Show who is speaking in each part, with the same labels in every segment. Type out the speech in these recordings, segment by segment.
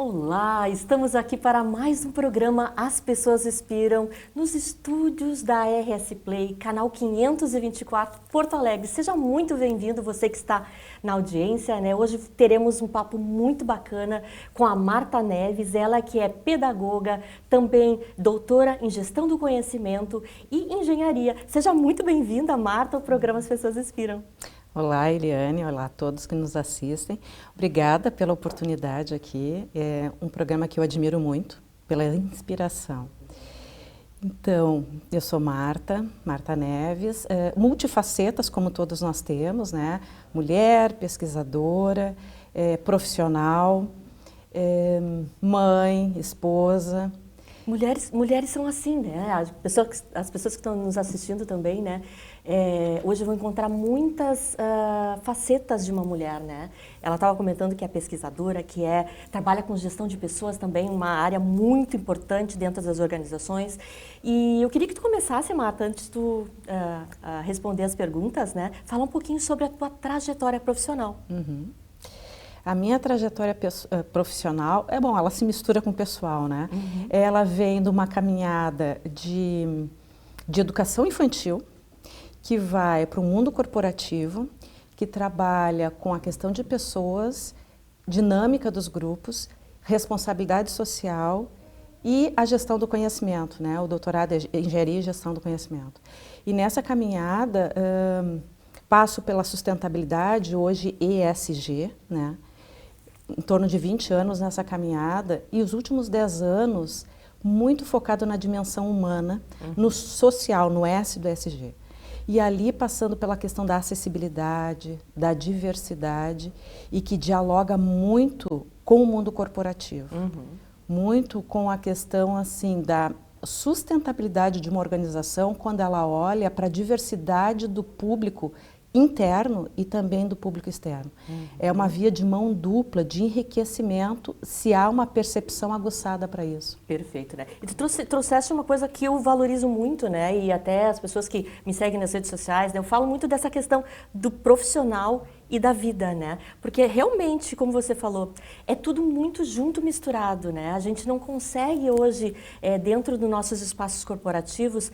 Speaker 1: Olá, estamos aqui para mais um programa As Pessoas Inspiram, nos estúdios da RS Play, canal 524, Porto Alegre. Seja muito bem-vindo, você que está na audiência, né? Hoje teremos um papo muito bacana com a Marta Neves, ela que é pedagoga, também doutora em gestão do conhecimento e engenharia. Seja muito bem-vinda, Marta, ao programa As Pessoas Inspiram.
Speaker 2: Olá, Eliane, olá a todos que nos assistem. Obrigada pela oportunidade aqui. É um programa que eu admiro muito, pela inspiração. Então, eu sou Marta Neves, multifacetas, como todos nós temos, né? Mulher, pesquisadora, profissional, mãe, esposa.
Speaker 1: Mulheres são assim, né? As pessoas que estão nos assistindo também, né? Hoje vão encontrar muitas facetas de uma mulher, né? Ela estava comentando que é pesquisadora, trabalha com gestão de pessoas também, uma área muito importante dentro das organizações. E eu queria que tu começasse, Marta, antes de tu responder as perguntas, né? Falar um pouquinho sobre a tua trajetória profissional.
Speaker 2: Uhum. A minha trajetória profissional, ela se mistura com o pessoal, né?
Speaker 1: Uhum.
Speaker 2: Ela vem de uma caminhada de educação infantil, que vai para o mundo corporativo, que trabalha com a questão de pessoas, dinâmica dos grupos, responsabilidade social e a gestão do conhecimento, né? O doutorado em engenharia e gestão do conhecimento. E nessa caminhada, passo pela sustentabilidade, hoje ESG, né? Em torno de 20 anos nessa caminhada, e os últimos 10 anos muito focado na dimensão humana, no social, no S do ESG. E ali passando pela questão da acessibilidade, da diversidade, e que dialoga muito com o mundo corporativo. Muito com a questão assim da sustentabilidade de uma organização quando ela olha para a diversidade do público interno e também do público externo. É uma via de mão dupla, de enriquecimento, se há uma percepção aguçada para isso.
Speaker 1: Perfeito, né? E tu trouxeste uma coisa que eu valorizo muito, né? E até as pessoas que me seguem nas redes sociais, né? Eu falo muito dessa questão do profissional e da vida, né? Porque realmente, como você falou, é tudo muito junto, misturado, né? A gente não consegue hoje, dentro dos nossos espaços corporativos,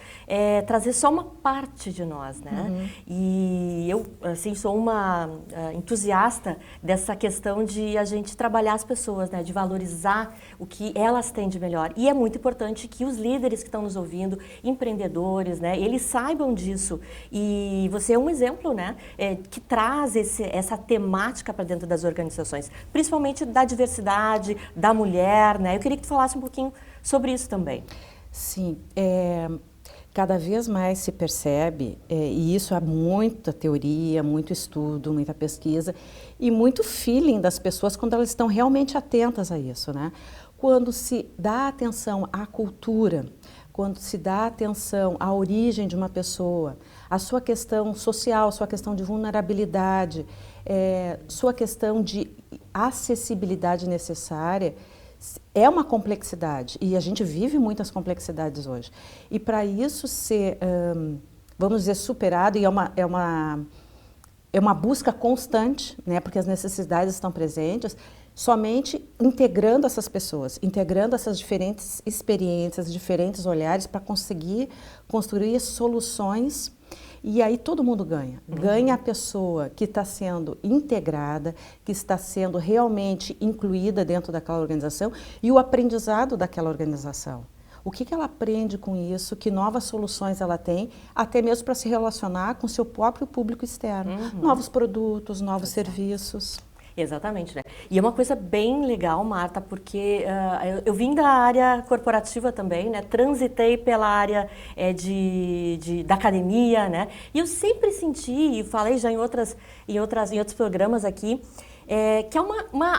Speaker 1: trazer só uma parte de nós, né? E eu, assim, sou uma entusiasta dessa questão de a gente trabalhar as pessoas, né? De valorizar o que elas têm de melhor. E é muito importante que os líderes que estão nos ouvindo, empreendedores, né? Eles saibam disso. E você é um exemplo, né? Que traz essa temática para dentro das organizações, principalmente da diversidade, da mulher, né? Eu queria que tu falasse um pouquinho sobre isso também.
Speaker 2: Sim, cada vez mais se percebe, e isso há muita teoria, muito estudo, muita pesquisa e muito feeling das pessoas quando elas estão realmente atentas a isso, né? Quando se dá atenção à cultura, quando se dá atenção à origem de uma pessoa, a sua questão social, sua questão de vulnerabilidade, sua questão de acessibilidade necessária, é uma complexidade e a gente vive muitas complexidades hoje. E para isso ser, vamos dizer, superado, e é uma busca constante, né, porque as necessidades estão presentes, somente integrando essas pessoas, integrando essas diferentes experiências, diferentes olhares para conseguir construir soluções. E aí todo mundo ganha. Ganha a pessoa que está sendo integrada, que está sendo realmente incluída dentro daquela organização e o aprendizado daquela organização. O que ela aprende com isso, que novas soluções ela tem, até mesmo para se relacionar com o seu próprio público externo. Novos produtos, novos serviços.
Speaker 1: Exatamente, né? E é uma coisa bem legal, Marta, porque eu vim da área corporativa também, né? Transitei pela área da academia, né? E eu sempre senti, e falei já em outros programas aqui, que é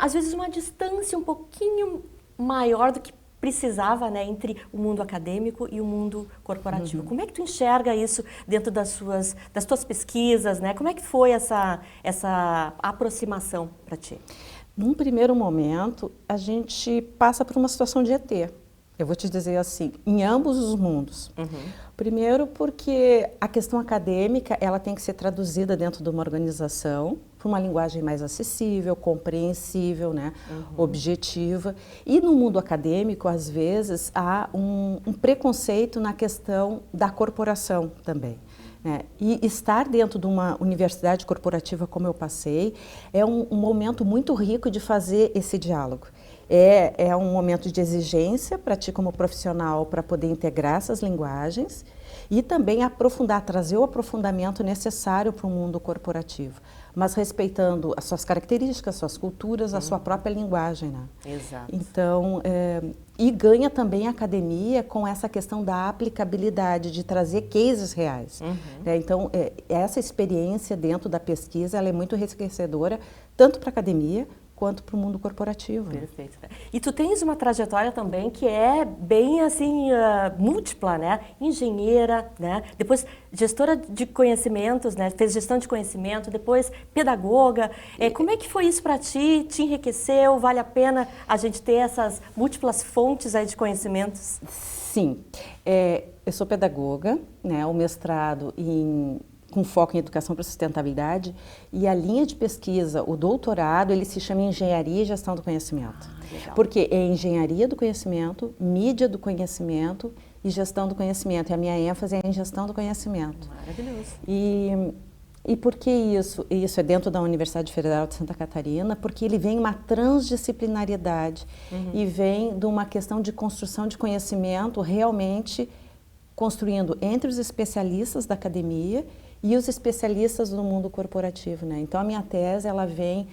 Speaker 1: às vezes uma distância um pouquinho maior do que precisava, né, entre o mundo acadêmico e o mundo corporativo. Como é que tu enxerga isso dentro das tuas pesquisas, né? Como é que foi essa aproximação para ti?
Speaker 2: Num primeiro momento, a gente passa por uma situação de ET. Eu vou te dizer assim, em ambos os mundos. Primeiro porque a questão acadêmica, ela tem que ser traduzida dentro de uma organização, para uma linguagem mais acessível, compreensível, né, objetiva. E no mundo acadêmico, às vezes, há um preconceito na questão da corporação também. E estar dentro de uma universidade corporativa como eu passei é um momento muito rico de fazer esse diálogo. É um momento de exigência para ti como profissional para poder integrar essas linguagens e também aprofundar, trazer o aprofundamento necessário para o mundo corporativo, mas respeitando as suas características, as suas culturas, a sua própria linguagem, né?
Speaker 1: Exato.
Speaker 2: Então, e ganha também a academia com essa questão da aplicabilidade, de trazer cases reais. Então, essa experiência dentro da pesquisa, ela é muito enriquecedora, tanto para a academia, quanto para o mundo corporativo.
Speaker 1: Perfeito. E tu tens uma trajetória também que é bem assim múltipla, né? Engenheira, né? Depois gestora de conhecimentos, né? Fez gestão de conhecimento, depois pedagoga. Como é que foi isso para ti? Te enriqueceu? Vale a pena a gente ter essas múltiplas fontes aí de conhecimentos?
Speaker 2: Sim. Eu sou pedagoga, né? O mestrado com foco em educação para sustentabilidade, e a linha de pesquisa, o doutorado, ele se chama Engenharia e Gestão do Conhecimento. Porque é engenharia do conhecimento, mídia do conhecimento e gestão do conhecimento. E a minha ênfase é em gestão do conhecimento.
Speaker 1: Maravilhoso.
Speaker 2: E por que isso? Isso é dentro da Universidade Federal de Santa Catarina, porque ele vem uma transdisciplinariedade e vem de uma questão de construção de conhecimento realmente construindo entre os especialistas da academia e os especialistas do mundo corporativo, né? Então, a minha tese, ela vem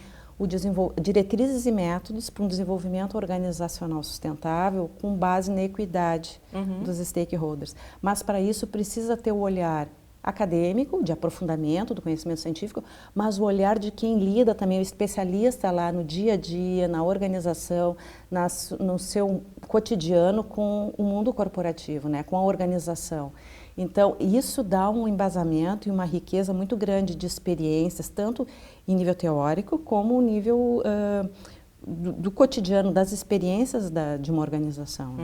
Speaker 2: diretrizes e métodos para um desenvolvimento organizacional sustentável com base na equidade dos stakeholders. Mas, para isso, precisa ter o olhar acadêmico, de aprofundamento do conhecimento científico, mas o olhar de quem lida também, o especialista lá no dia a dia, na organização, no seu cotidiano com o mundo corporativo, né? Com a organização. Então, isso dá um embasamento e uma riqueza muito grande de experiências, tanto em nível teórico como no nível do cotidiano, das experiências de uma organização.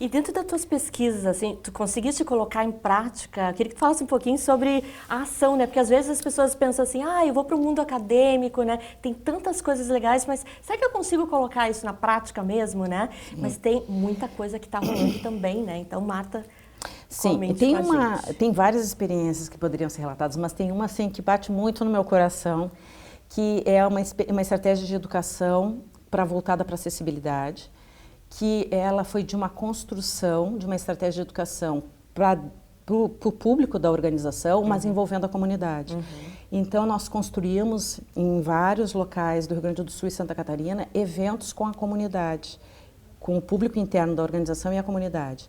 Speaker 1: E dentro das tuas pesquisas, assim, tu conseguiste colocar em prática? Queria que tu falasse um pouquinho sobre a ação, né? Porque às vezes as pessoas pensam assim, eu vou para o mundo acadêmico, né? Tem tantas coisas legais, mas será que eu consigo colocar isso na prática mesmo, né? Mas tem muita coisa que está rolando também, né? Então, Marta...
Speaker 2: Sim, tem várias experiências que poderiam ser relatadas, mas tem uma assim, que bate muito no meu coração, que é uma estratégia de educação voltada para a acessibilidade, que ela foi de uma construção, de uma estratégia de educação para o público da organização, mas envolvendo a comunidade. Então, nós construímos em vários locais do Rio Grande do Sul e Santa Catarina eventos com a comunidade, com o público interno da organização e a comunidade,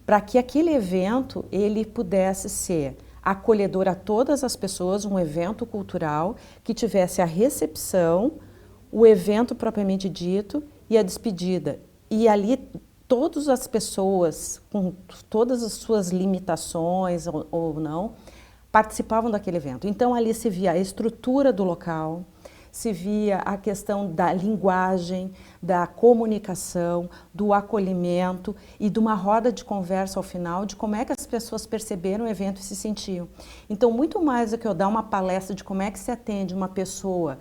Speaker 2: para que aquele evento ele pudesse ser acolhedor a todas as pessoas, um evento cultural que tivesse a recepção, o evento propriamente dito e a despedida. E ali todas as pessoas, com todas as suas limitações ou não, participavam daquele evento. Então ali se via a estrutura do local, se via a questão da linguagem, da comunicação, do acolhimento e de uma roda de conversa ao final de como é que as pessoas perceberam o evento e se sentiam. Então, muito mais do que eu dar uma palestra de como é que se atende uma pessoa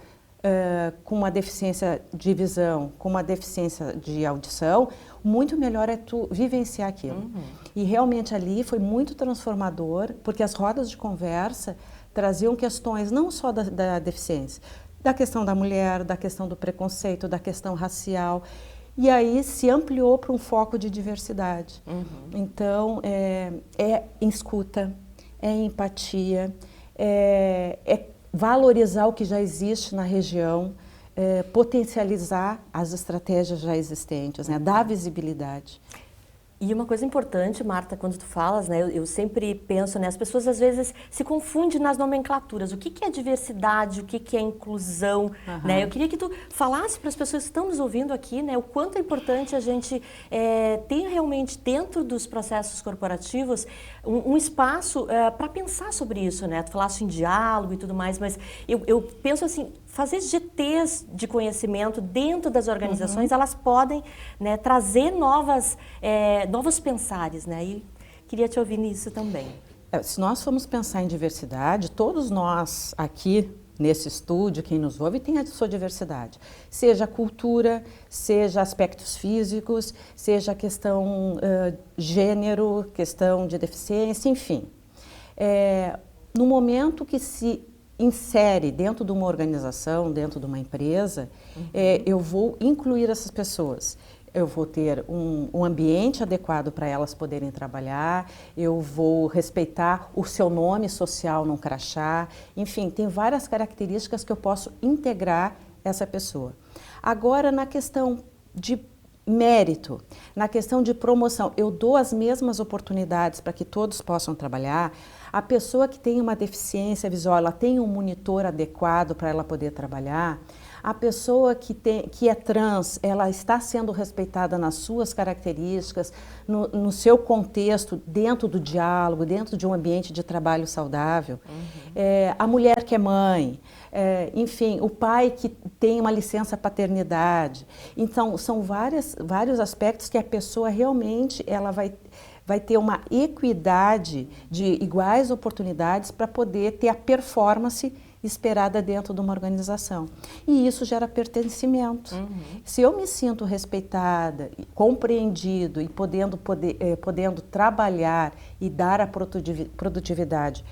Speaker 2: com uma deficiência de visão, com uma deficiência de audição, muito melhor é tu vivenciar aquilo. E realmente ali foi muito transformador, porque as rodas de conversa traziam questões não só da deficiência, da questão da mulher, da questão do preconceito, da questão racial. E aí se ampliou para um foco de diversidade. Então, é escuta, é empatia, é valorizar o que já existe na região, potencializar as estratégias já existentes, né? Dar visibilidade.
Speaker 1: E uma coisa importante, Marta, quando tu falas, né, eu sempre penso, né, as pessoas às vezes se confundem nas nomenclaturas. O que é diversidade, o que é inclusão, né? Eu queria que tu falasse para as pessoas que estão nos ouvindo aqui, né, o quanto é importante a gente ter realmente dentro dos processos corporativos um espaço para pensar sobre isso, né? Tu falaste em diálogo e tudo mais, mas eu penso assim, fazer GTs de conhecimento dentro das organizações, elas podem, né, trazer novos pensares, né? E queria te ouvir nisso também.
Speaker 2: Se nós formos pensar em diversidade, todos nós aqui nesse estúdio, quem nos ouve, tem a sua diversidade. Seja cultura, seja aspectos físicos, seja questão gênero, questão de deficiência, enfim. No momento que se insere dentro de uma organização, dentro de uma empresa, eu vou incluir essas pessoas. Eu vou ter um ambiente adequado para elas poderem trabalhar, eu vou respeitar o seu nome social num crachá, enfim, tem várias características que eu posso integrar essa pessoa. Agora, na questão de mérito, na questão de promoção, eu dou as mesmas oportunidades para que todos possam trabalhar. A pessoa que tem uma deficiência visual, ela tem um monitor adequado para ela poder trabalhar. A pessoa que é trans, ela está sendo respeitada nas suas características, no seu contexto, dentro do diálogo, dentro de um ambiente de trabalho saudável. A mulher que é mãe, enfim, o pai que tem uma licença paternidade. Então, são vários aspectos que a pessoa realmente ela vai ter uma equidade de iguais oportunidades para poder ter a performance esperada dentro de uma organização. E isso gera pertencimento. Se eu me sinto respeitada, compreendido e podendo trabalhar e dar a produtividade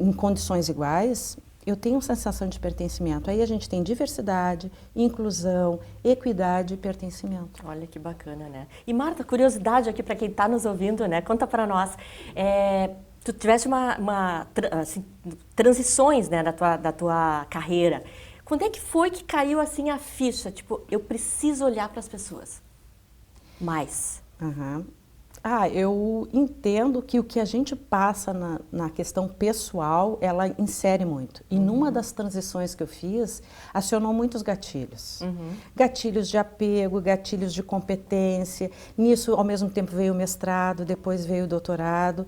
Speaker 2: em condições iguais, eu tenho sensação de pertencimento. Aí a gente tem diversidade, inclusão, equidade e pertencimento.
Speaker 1: Olha que bacana, né? E Marta, curiosidade aqui para quem está nos ouvindo, né? Conta para nós. Tu tiveste assim, transições, né, da tua carreira. Quando é que foi que caiu assim a ficha? Tipo, eu preciso olhar para as pessoas mais.
Speaker 2: Eu entendo que o que a gente passa na questão pessoal, ela insere muito. E numa das transições que eu fiz, acionou muitos gatilhos. Gatilhos de apego, gatilhos de competência. Nisso, ao mesmo tempo, veio o mestrado, depois veio o doutorado.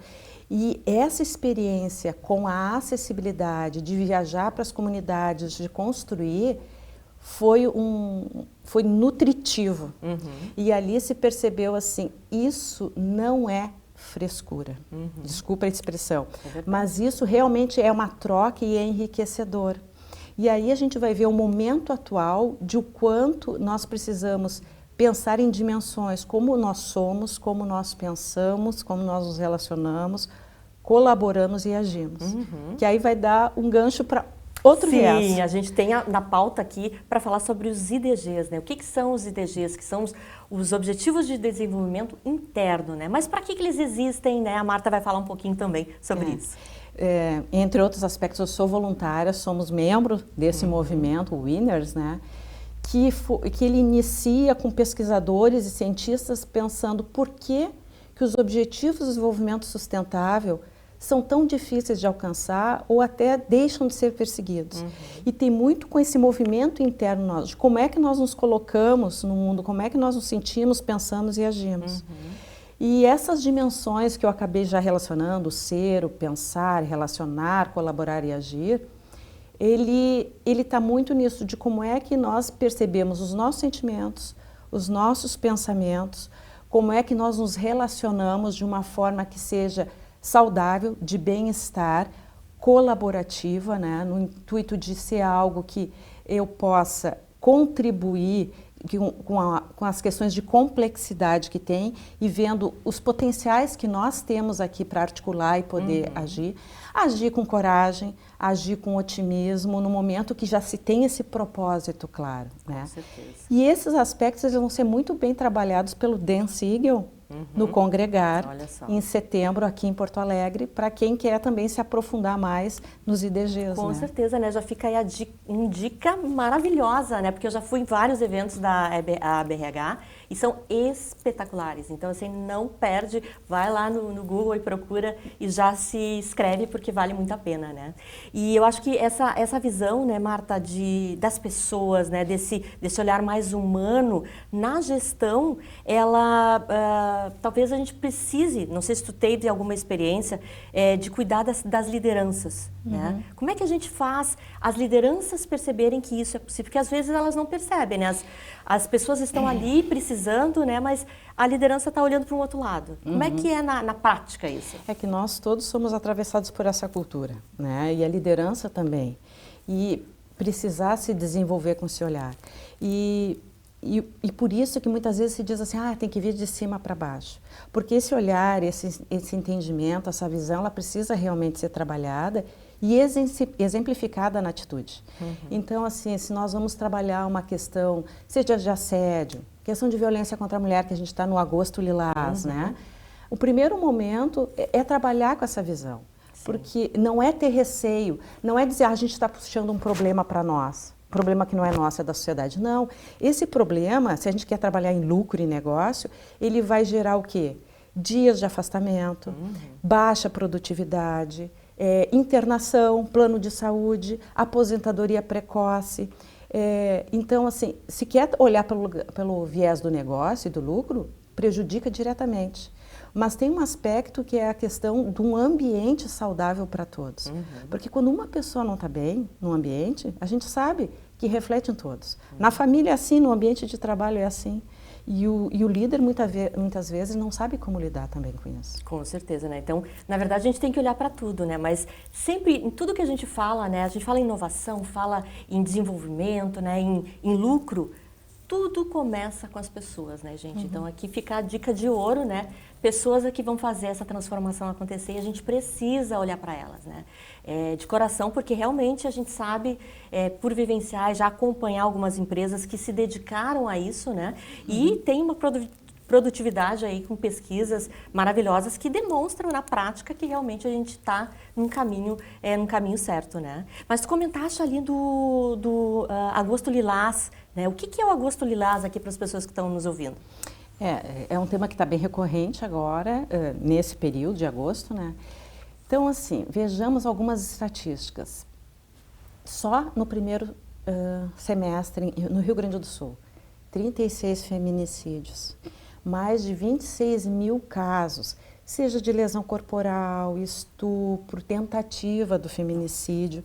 Speaker 2: E essa experiência com a acessibilidade de viajar para as comunidades, de construir, foi nutritivo. E ali se percebeu assim, isso não é frescura. Desculpa a expressão. Mas isso realmente é uma troca e é enriquecedor. E aí a gente vai ver o momento atual de o quanto nós precisamos pensar em dimensões, como nós somos, como nós pensamos, como nós nos relacionamos, colaboramos e agimos. Que aí vai dar um gancho para outro viés.
Speaker 1: Sim, a gente tem na pauta aqui para falar sobre os IDGs, né? O que são os IDGs? Que são os Objetivos de Desenvolvimento Interno, né? Mas para que eles existem, né? A Marta vai falar um pouquinho também sobre isso.
Speaker 2: Entre outros aspectos, eu sou voluntária, somos membros desse movimento, o Winners, né? Que ele inicia com pesquisadores e cientistas pensando por que os objetivos de desenvolvimento sustentável são tão difíceis de alcançar ou até deixam de ser perseguidos. E tem muito com esse movimento interno nosso, de como é que nós nos colocamos no mundo, como é que nós nos sentimos, pensamos e agimos. E essas dimensões que eu acabei já relacionando, o ser, o pensar, relacionar, colaborar e agir, ele está muito nisso de como é que nós percebemos os nossos sentimentos, os nossos pensamentos, como é que nós nos relacionamos de uma forma que seja saudável, de bem-estar, colaborativa, né, no intuito de ser algo que eu possa contribuir com as questões de complexidade que tem e vendo os potenciais que nós temos aqui para articular e poder agir com coragem, agir com otimismo no momento que já se tem esse propósito claro, né?
Speaker 1: Com certeza.
Speaker 2: E esses aspectos eles vão ser muito bem trabalhados pelo Dan Siegel no Congregar em setembro aqui em Porto Alegre, para quem quer também se aprofundar mais nos IDGs.
Speaker 1: Com certeza, né? Já fica aí uma dica maravilhosa, né? Porque eu já fui em vários eventos da ABRH e são espetaculares. Então, assim, não perde, vai lá no Google e procura e já se inscreve porque vale muito a pena, né? E eu acho que essa visão, né, Marta, das pessoas, né, desse olhar mais humano na gestão, ela talvez a gente precise, não sei se tu teve alguma experiência, de cuidar das lideranças, né? Como é que a gente faz as lideranças perceberem que isso é possível? Porque às vezes elas não percebem, né? As pessoas estão ali precisando, né? Mas a liderança está olhando para um outro lado. Como é que é na prática isso?
Speaker 2: É que nós todos somos atravessados por essa cultura, né? E a liderança também. e precisar se desenvolver com esse olhar. E por isso que muitas vezes se diz assim, tem que vir de cima para baixo. Porque esse olhar, esse entendimento, essa visão, ela precisa realmente ser trabalhada e exemplificada na atitude. Então, assim, se nós vamos trabalhar uma questão, seja de assédio, questão de violência contra a mulher, que a gente está no Agosto Lilás, né? O primeiro momento é trabalhar com essa visão. Sim. Porque não é ter receio, não é dizer, a gente está puxando um problema para nós. Problema que não é nosso, é da sociedade. Não. Esse problema, se a gente quer trabalhar em lucro e negócio, ele vai gerar o quê? Dias de afastamento, baixa produtividade, internação, plano de saúde, aposentadoria precoce. Então, assim, se quer olhar pelo viés do negócio e do lucro, prejudica diretamente. Mas tem um aspecto que é a questão de um ambiente saudável para todos. Porque quando uma pessoa não está bem no ambiente, a gente sabe que reflete em todos. Na família é assim, no ambiente de trabalho é assim. E o líder muitas vezes não sabe como lidar também com isso.
Speaker 1: Com certeza, né? Então, na verdade, a gente tem que olhar para tudo, né? Mas sempre, em tudo que a gente fala, né? A gente fala em inovação, fala em desenvolvimento, né? Em lucro. Tudo começa com as pessoas, né, gente? Então, aqui fica a dica de ouro, né? Pessoas aqui vão fazer essa transformação acontecer e a gente precisa olhar para elas, né? De coração, porque realmente a gente sabe, por vivenciar, já acompanhar algumas empresas que se dedicaram a isso, né? E tem uma produtividade aí com pesquisas maravilhosas que demonstram na prática que realmente a gente está num caminho certo, né? Mas tu comentaste ali do Agosto Lilás, né? O que é o Agosto Lilás aqui para as pessoas que estão nos ouvindo?
Speaker 2: É um tema que está bem recorrente agora, nesse período de agosto, né? Então, assim, vejamos algumas estatísticas. Só no primeiro semestre, no Rio Grande do Sul, 36 feminicídios, mais de 26 mil casos, seja de lesão corporal, estupro, tentativa do feminicídio,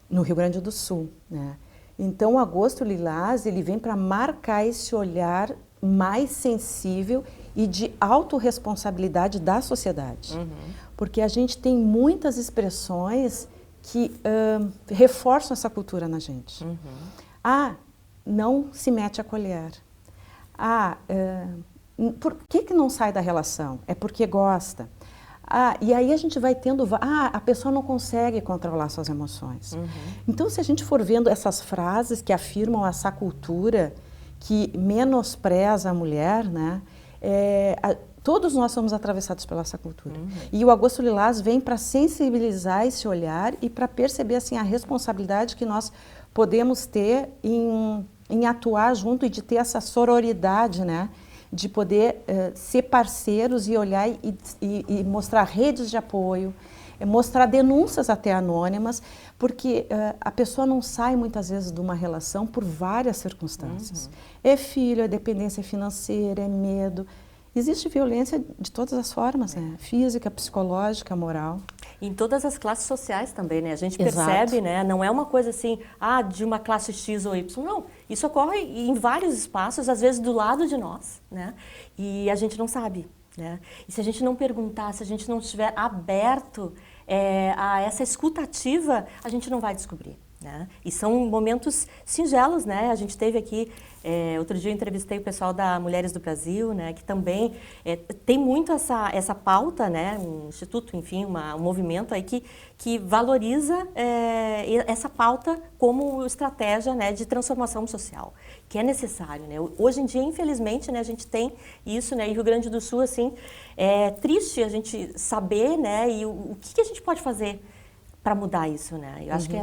Speaker 2: no Rio Grande do Sul, né? Então, o Agosto Lilás, ele vem para marcar esse olhar mais sensível e de autorresponsabilidade da sociedade. Porque a gente tem muitas expressões que reforçam essa cultura na gente. Não se mete a colher. Por que não sai da relação? É porque gosta. E aí a gente vai tendo... a pessoa não consegue controlar suas emoções. Então, se a gente for vendo essas frases que afirmam essa cultura que menospreza a mulher, né? Todos nós somos atravessados pela essa cultura. E o Agosto Lilás vem para sensibilizar esse olhar e para perceber assim, a responsabilidade que nós podemos ter em atuar junto e de ter essa sororidade, né? De poder ser parceiros e olhar e mostrar redes de apoio, mostrar denúncias até anônimas, porque a pessoa não sai muitas vezes de uma relação por várias circunstâncias. É filho, é dependência financeira, é medo. Existe violência de todas as formas, né? Física, psicológica, moral.
Speaker 1: Em todas as classes sociais também, né? A gente percebe, né? Não é uma coisa assim, de uma classe X ou Y, não. Isso ocorre em vários espaços, às vezes do lado de nós, né? E a gente não sabe, né? E se a gente não perguntar, se a gente não estiver aberto a essa escutativa, a gente não vai descobrir, né? E são momentos singelos, né? A gente teve aqui, outro dia eu entrevistei o pessoal da Mulheres do Brasil, né? Que também tem muito essa pauta, né? Um instituto, enfim, um movimento aí que valoriza essa pauta como estratégia, né? De transformação social, que é necessário, né? Hoje em dia, infelizmente, né? A gente tem isso, né? E Rio Grande do Sul, assim, é triste a gente saber, né? E o que a gente pode fazer para mudar isso, né? Eu acho que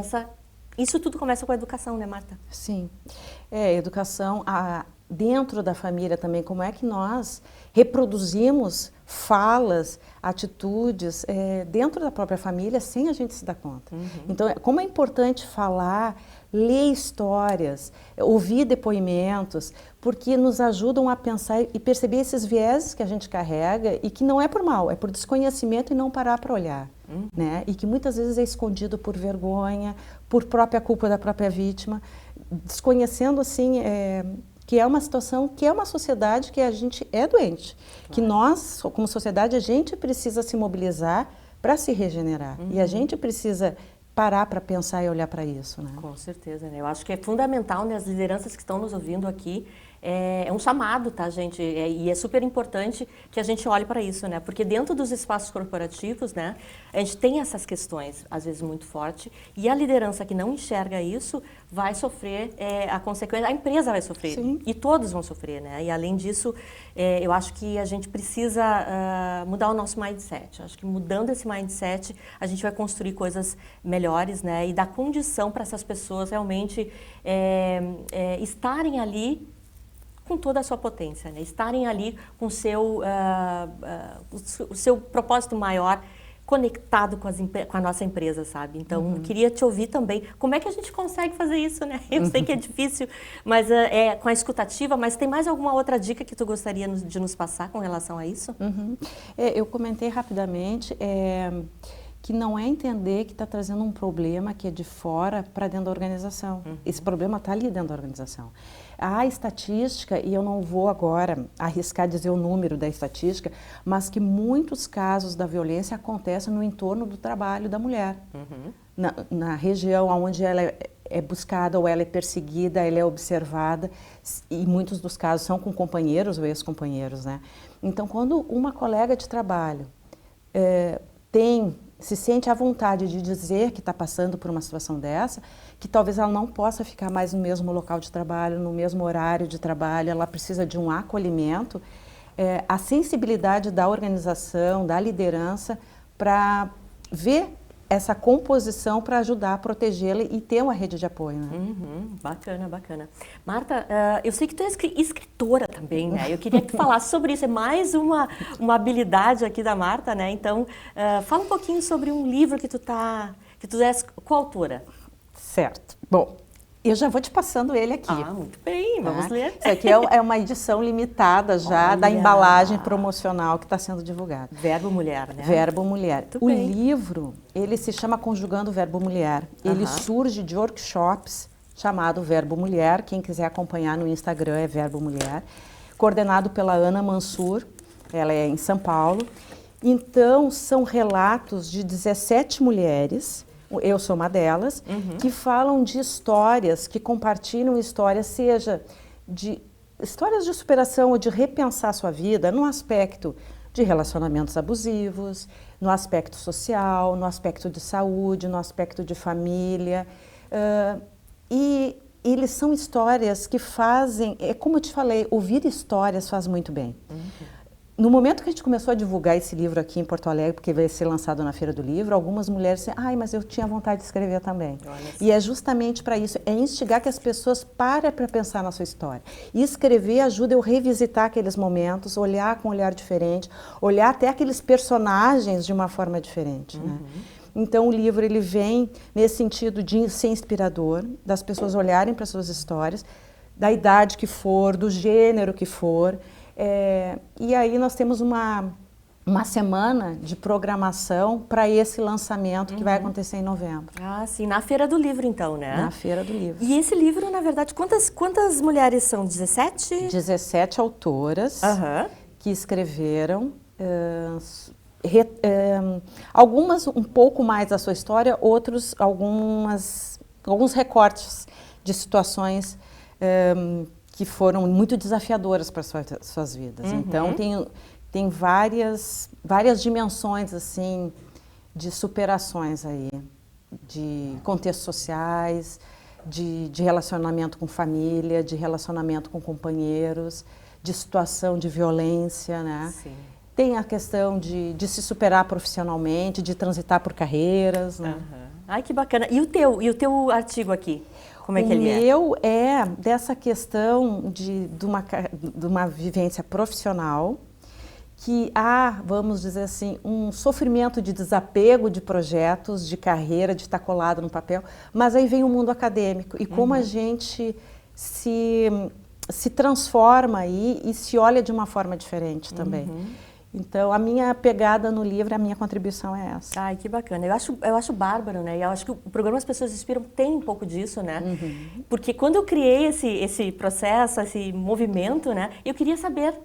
Speaker 1: isso tudo começa com a educação, né, Marta?
Speaker 2: Sim. Educação dentro da família também. Como é que nós reproduzimos falas, atitudes dentro da própria família sem a gente se dar conta. Então, como é importante falar, ler histórias, ouvir depoimentos, porque nos ajudam a pensar e perceber esses vieses que a gente carrega e que não é por mal, é por desconhecimento e não parar para olhar. Né? E que muitas vezes é escondido por vergonha, por própria culpa da própria vítima, desconhecendo assim que é uma situação, que é uma sociedade que a gente é doente, que nós, como sociedade, a gente precisa se mobilizar para se regenerar e a gente precisa parar para pensar e olhar para isso, né?
Speaker 1: Com certeza, né? Eu acho que é fundamental, né, as lideranças que estão nos ouvindo aqui, é um chamado, tá, gente? E é super importante que a gente olhe para isso, né? Porque dentro dos espaços corporativos, né, a gente tem essas questões, às vezes, muito forte, e a liderança que não enxerga isso vai sofrer a consequência, a empresa vai sofrer,
Speaker 2: Sim.
Speaker 1: E todos vão sofrer, né? E, além disso, eu acho que a gente precisa mudar o nosso mindset. Acho que mudando esse mindset, a gente vai construir coisas melhores, né? E dar condição para essas pessoas realmente estarem ali com toda a sua potência, né? Estarem ali com o seu propósito maior conectado com a nossa empresa, sabe? Então, queria te ouvir também. Como é que a gente consegue fazer isso, né? Eu sei que é difícil, mas com a escutativa, mas tem mais alguma outra dica que tu gostaria de nos passar com relação a isso?
Speaker 2: Eu comentei rapidamente que não é entender que está trazendo um problema que é de fora para dentro da organização. Esse problema está ali dentro da organização. Há estatística, e eu não vou agora arriscar dizer o número da estatística, mas que muitos casos da violência acontecem no entorno do trabalho da mulher. Na região onde ela é buscada ou ela é perseguida, ela é observada, e muitos dos casos são com companheiros ou ex-companheiros, né? Então, quando uma colega de trabalho se sente à vontade de dizer que está passando por uma situação dessa, que talvez ela não possa ficar mais no mesmo local de trabalho, no mesmo horário de trabalho, ela precisa de um acolhimento, a sensibilidade da organização, da liderança, para ver essa composição para ajudar a protegê-la e ter uma rede de apoio, né?
Speaker 1: Bacana, bacana. Marta, eu sei que tu é escritora também, né? Eu queria que tu falasse sobre isso. É mais uma habilidade aqui da Marta, né? Então, fala um pouquinho sobre um livro que tu és coautora.
Speaker 2: Certo. Bom, eu já vou te passando ele aqui.
Speaker 1: Muito bem, vamos ler.
Speaker 2: Isso aqui é uma edição limitada já da embalagem promocional que está sendo divulgada.
Speaker 1: Verbo Mulher, né?
Speaker 2: Verbo Mulher.
Speaker 1: Muito
Speaker 2: o
Speaker 1: bem.
Speaker 2: livro, ele se chama Conjugando o Verbo Mulher. Ele surge de workshops chamado Verbo Mulher. Quem quiser acompanhar no Instagram é Verbo Mulher. Coordenado pela Ana Mansur, ela é em São Paulo. Então, são relatos de 17 mulheres, eu sou uma delas, que falam de histórias, que compartilham histórias, seja de histórias de superação ou de repensar a sua vida no aspecto de relacionamentos abusivos, no aspecto social, no aspecto de saúde, no aspecto de família. E eles são histórias que fazem, como eu te falei, ouvir histórias faz muito bem. No momento que a gente começou a divulgar esse livro aqui em Porto Alegre, porque vai ser lançado na Feira do Livro, algumas mulheres disseram, mas eu tinha vontade de escrever também. E é justamente para isso, é instigar que as pessoas parem para pensar na sua história. E escrever ajuda eu revisitar aqueles momentos, olhar com um olhar diferente, olhar até aqueles personagens de uma forma diferente, né? Então, o livro ele vem nesse sentido de ser inspirador, das pessoas olharem para suas histórias, da idade que for, do gênero que for. E aí nós temos uma semana de programação para esse lançamento que vai acontecer em novembro.
Speaker 1: Sim, na Feira do Livro, então, né?
Speaker 2: Na Feira do Livro.
Speaker 1: E esse livro, na verdade, quantas mulheres são? 17?
Speaker 2: 17 autoras que escreveram, algumas um pouco mais da sua história, outros alguns recortes de situações que foram muito desafiadoras para suas vidas. Então, tem várias dimensões, assim, de superações aí, de contextos sociais, de relacionamento com família, de relacionamento com companheiros, de situação de violência, né?
Speaker 1: Sim.
Speaker 2: Tem a questão de se superar profissionalmente, de transitar por carreiras, né?
Speaker 1: Ai, que bacana. E o teu artigo aqui? Como é que ele é?
Speaker 2: O meu é dessa questão de uma vivência profissional que há, vamos dizer assim, um sofrimento de desapego de projetos, de carreira, de estar colado no papel, mas aí vem o mundo acadêmico e como a gente se transforma aí e se olha de uma forma diferente também. Então, a minha pegada no livro, a minha contribuição é essa.
Speaker 1: Ai, que bacana. Eu acho bárbaro, né? Eu acho que o programa As Pessoas Inspiram tem um pouco disso, né? Porque quando eu criei esse processo, esse movimento, né? Eu queria saber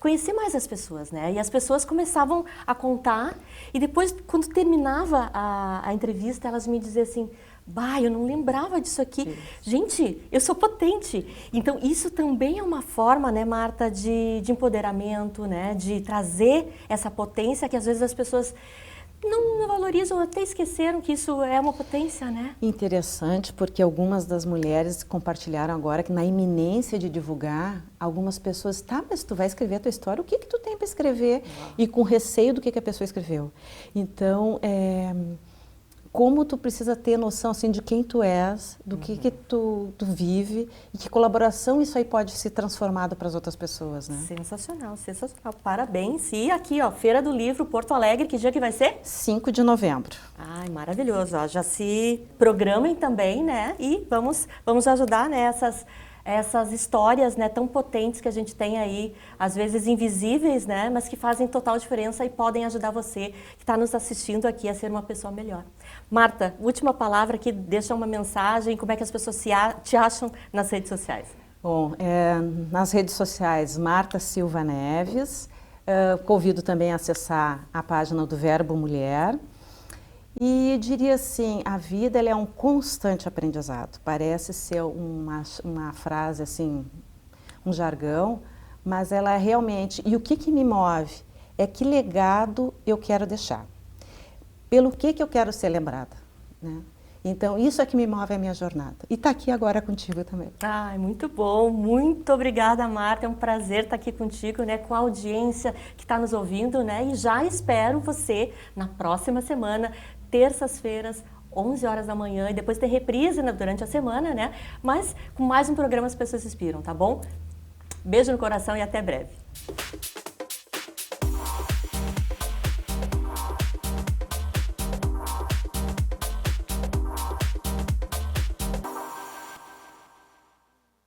Speaker 1: conhecer mais as pessoas, né? E as pessoas começavam a contar e depois, quando terminava a entrevista, elas me diziam assim, bah, eu não lembrava disso aqui. Sim. Gente, eu sou potente. Então, isso também é uma forma, né, Marta, de empoderamento, né? De trazer essa potência que às vezes as pessoas não valorizam, até esqueceram que isso é uma potência, né?
Speaker 2: Interessante, porque algumas das mulheres compartilharam agora que na iminência de divulgar, algumas pessoas, tá, mas tu vai escrever a tua história, o que que tu tem para escrever? E com receio do que a pessoa escreveu. Então, como tu precisa ter noção assim de quem tu és, do que tu vive e que colaboração isso aí pode ser transformado para as outras pessoas, né?
Speaker 1: Sensacional, sensacional. Parabéns. E aqui, ó, Feira do Livro Porto Alegre, que dia que vai ser?
Speaker 2: 5 de novembro.
Speaker 1: Ai, maravilhoso. Ó, já se programem também, né? E vamos ajudar, né, essas histórias, né, tão potentes que a gente tem aí, às vezes invisíveis, né, mas que fazem total diferença e podem ajudar você que está nos assistindo aqui a ser uma pessoa melhor. Marta, última palavra aqui, deixa uma mensagem, como é que as pessoas te acham nas redes sociais?
Speaker 2: Bom, nas redes sociais, Marta Silva Neves, convido também a acessar a página do Verbo Mulher. E diria assim, a vida ela é um constante aprendizado. Parece ser uma frase assim, um jargão, mas ela é realmente... E o que me move é que legado eu quero deixar. Pelo que eu quero ser lembrada, né? Então, isso é que me move a minha jornada. E está aqui agora contigo também.
Speaker 1: Ai, muito bom. Muito obrigada, Marta. É um prazer estar aqui contigo, né? Com a audiência que está nos ouvindo, né? E já espero você na próxima semana, terças-feiras, 11 horas da manhã, e depois ter reprise, né, durante a semana, né? Mas com mais um programa As Pessoas Inspiram, tá bom? Beijo no coração e até breve.